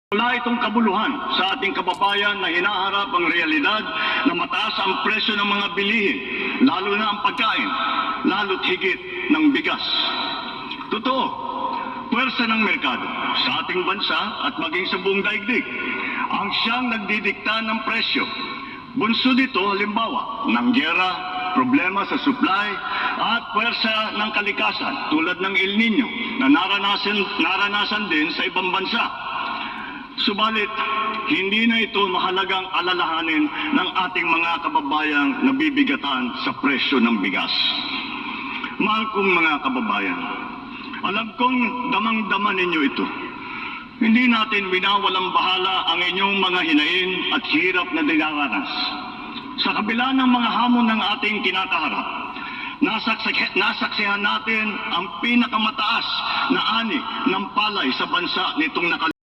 Wala itong kabuluhan sa ating kababayan na hinaharap ang realidad na mataas ang presyo ng mga bilihin, lalo na ang pagkain, lalo't higit ng bigas. Totoo, puwersa ng merkado sa ating bansa at maging sa buong daigdig ang siyang nagdidikta ng presyo. Bunso dito, halimbawa, ng gyera, problema sa supply at puwersa ng kalikasan tulad ng El Nino na naranasan din sa ibang bansa. Subalit, hindi na ito mahalagang alalahanin ng ating mga kababayang nabibigatan sa presyo ng bigas. Mahal kong mga kababayan, alam kong damang-dama ninyo ito. Hindi natin winawalang bahala ang inyong mga hinain at hirap na dinaranas. Sa kabila ng mga hamon ng ating kinakaharap, nasaksihan natin ang pinakamataas na ani ng palay sa bansa nitong